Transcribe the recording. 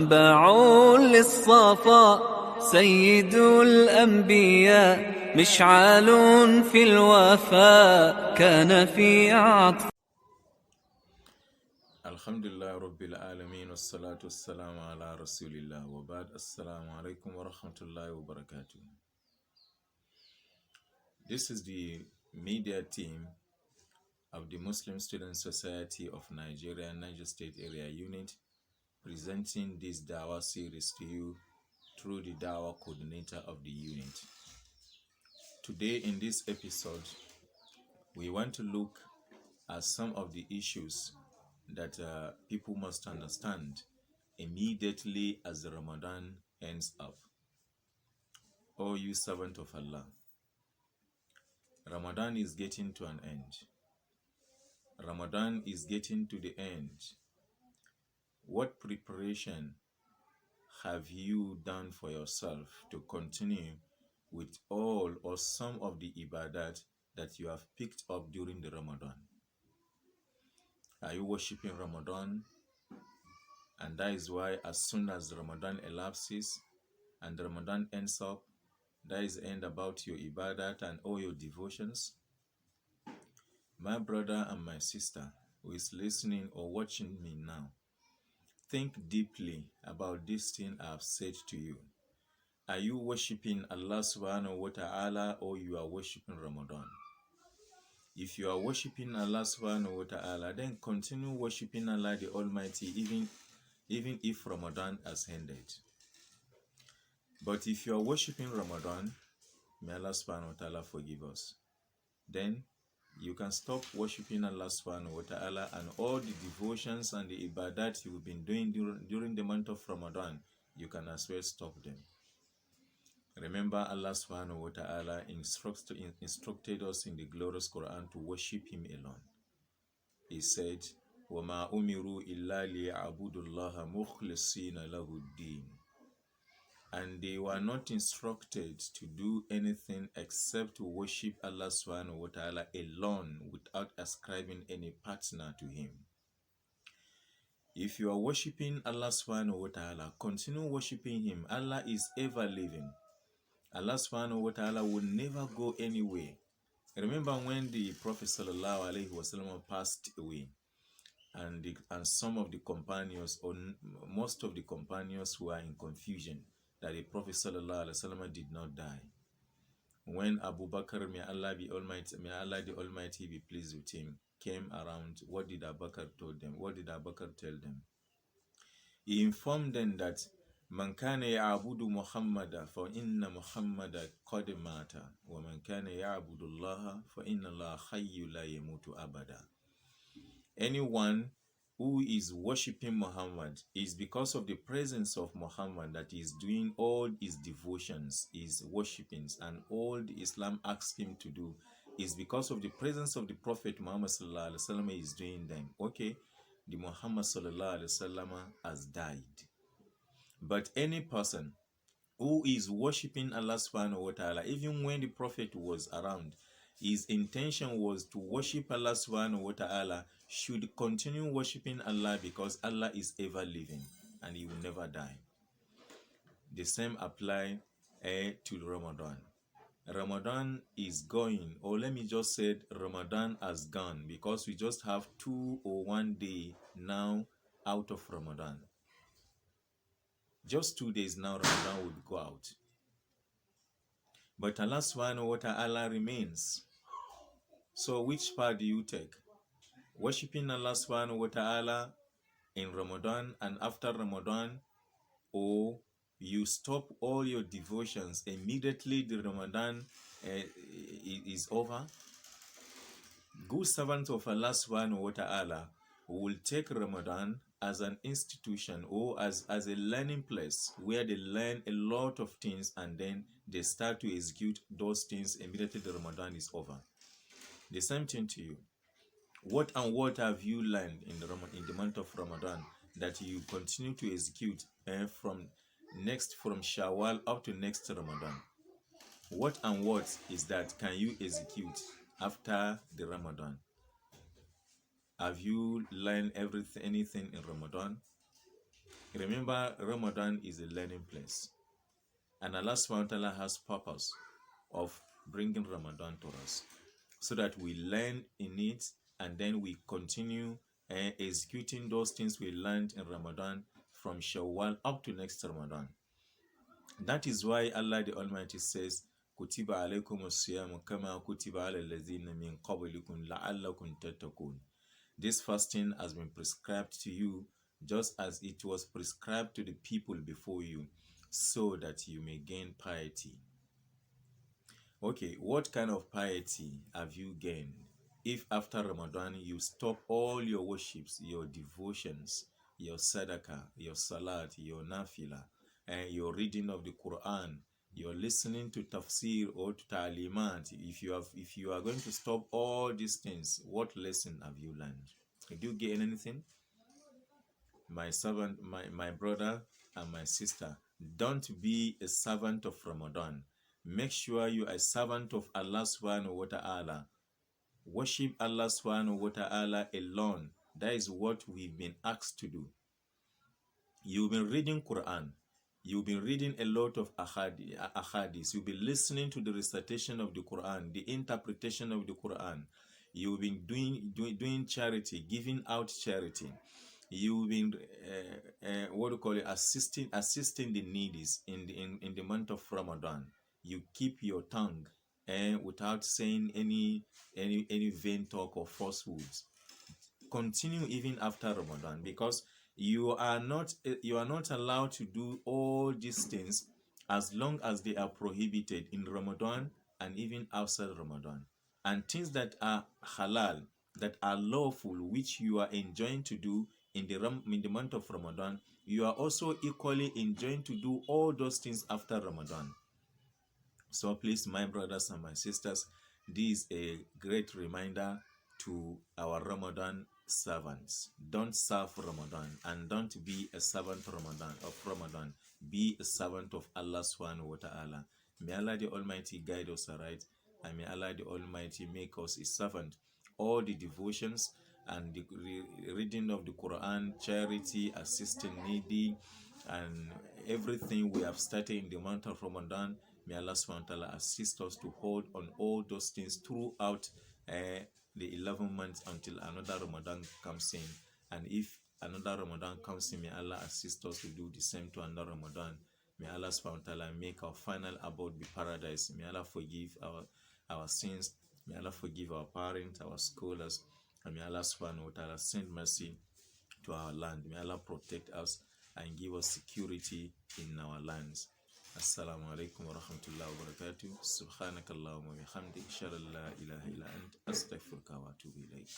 منبع للصفا سيد الأنبياء مشعال في الوفاء كان في عطف. الحمد لله رب العالمين والصلاة والسلام على رسول الله وبعد. السلام عليكم ورحمة الله وبركاته. This is the media team of the Muslim Student Society of Nigeria, Niger State Area Unit, presenting this Dawah series to you through the Dawah coordinator of the unit. Today in this episode, we want to look at some of the issues that people must understand immediately as the Ramadan ends up. O you servant of Allah, Ramadan is getting to an end. Ramadan is getting to the end. What preparation have you done for yourself to continue with all or some of the ibadat that you have picked up during the Ramadan? Are you worshipping Ramadan? And that is why as soon as Ramadan elapses and Ramadan ends up, that is the end about your ibadat and all your devotions. My brother and my sister who is listening or watching me now, think deeply about this thing I have said to you. Are you worshipping Allah subhanahu wa ta'ala or you are worshipping Ramadan? If you are worshipping Allah subhanahu wa ta'ala, then continue worshipping Allah the Almighty even if Ramadan has ended. But if you are worshipping Ramadan, may Allah subhanahu wa ta'ala forgive us. Then you can stop worshipping Allah subhanahu wa ta'ala, and all the devotions and the ibadat you've been doing during the month of Ramadan, you can as well stop them. Remember, Allah subhanahu wa ta'ala instructed us in the glorious Quran to worship Him alone. He said, وَمَا أُمِرُوا إِلَّا لِيَعْبُدُوا اللَّهَ مُخْلِصِينَ لَهُ الدِّينَ. And they were not instructed to do anything except to worship Allah subhanahu wa ta'ala alone without ascribing any partner to Him. If you are worshipping Allah subhanahu wa ta'ala, continue worshipping Him. Allah is ever living. Allah subhanahu wa ta'ala will never go anywhere. Remember when the Prophet sallallahu alaihi wasallam passed away, and some of the companions, or most of the companions, were in confusion that the Prophet sallallahu alaihi wasallam did not die. When Abu Bakr, may Allah the Almighty be pleased with him, came around, what did Abu Bakr told them? What did Abu Bakr tell them? He informed them that Man kana ya'budu Muhammada fa inna Muhammada qad mata wa man kana ya'budu Allah fa inna Allah hayyun la yamutu abada. Anyone who is worshipping Muhammad is because of the presence of Muhammad that he is doing all his devotions, his worshippings, and all the Islam asks him to do is because of the presence of the Prophet Muhammad sallallahu alaihi wasallam is doing them. Okay, the Muhammad sallallahu alaihi wasallam has died. But any person who is worshipping Allah subhanahu wa ta'ala, even when the Prophet was around, his intention was to worship Allah subhanahu wa ta'ala, should continue worshipping Allah because Allah is ever living and He will never die. The same apply to Ramadan. Ramadan is going, or let me just say Ramadan has gone, because we just have 2 or 1 day now out of Ramadan. Just 2 days now, Ramadan will go out. But Allah subhanahu wa ta'ala remains. So which part do you take? Worshipping Allah subhanahu wa ta'ala in Ramadan and after Ramadan, or you stop all your devotions immediately the Ramadan is over? Good servants of Allah subhanahu wa ta'ala will take Ramadan as an institution or as a learning place where they learn a lot of things, and then they start to execute those things immediately the Ramadan is over. The same thing to you. What have you learned in the month of Ramadan that you continue to execute from Shawwal up to next Ramadan? What is that can you execute after the Ramadan? Have you learned anything in Ramadan? Remember, Ramadan is a learning place. And Allah subhanahu wa ta'ala has purpose of bringing Ramadan to us so that we learn in it and then we continue executing those things we learned in Ramadan from Shawwal up to next Ramadan. That is why Allah the Almighty says, Kutiba alaykum as-siyamu kama kutiba ala alladhina min qablikum la'allakum tattaqun. This fasting has been prescribed to you just as it was prescribed to the people before you, so that you may gain piety. Okay, what kind of piety have you gained if after Ramadan you stop all your worships, your devotions, your sadaqah, your salat, your nafila, and your reading of the Quran, your listening to tafsir or to ta'limat? If you are going to stop all these things, what lesson have you learned? Did you gain anything? My servant, my brother and my sister, don't be a servant of Ramadan. Make sure you are a servant of Allah subhanahu wa ta'ala. Worship Allah subhanahu wa ta'ala alone. That is what we've been asked to do. You've been reading Quran. You've been reading a lot of ahadith. You've been listening to the recitation of the Quran, the interpretation of the Quran. You've been doing charity, giving out charity. You've been assisting the needy in the month of Ramadan. You keep your tongue without saying any vain talk or falsehoods. Continue even after Ramadan, because you are not allowed to do all these things as long as they are prohibited in Ramadan and even outside Ramadan. And things that are halal, that are lawful, which you are enjoying to do in the month of Ramadan, you are also equally enjoying to do all those things after Ramadan. So please, my brothers and my sisters, this is a great reminder to our Ramadan servants. Don't serve Ramadan and don't be a servant of Ramadan. Be a servant of Allah subhanahu wa ta'ala. May Allah the Almighty guide us aright, and may Allah the Almighty make us a servant. All the devotions and the reading of the Quran, charity, assisting needy, and everything we have started in the month of Ramadan, may Allah subhanahu wa ta'ala assist us to hold on all those things throughout the 11 months until another Ramadan comes in. And if another Ramadan comes in, may Allah assist us to do the same to another Ramadan. May Allah subhanahu wa ta'ala make our final abode be paradise. May Allah forgive our sins. May Allah forgive our parents, our scholars. And may Allah subhanahu wa ta'ala send mercy to our land. May Allah protect us and give us security in our lands. Assalamu alaikum wa rahmatullahi wa barakatuh. Subhanakallahumma wa bihamdik. Shalla la ilaha illa ant. Astaghfiruka wa atubu ilaik.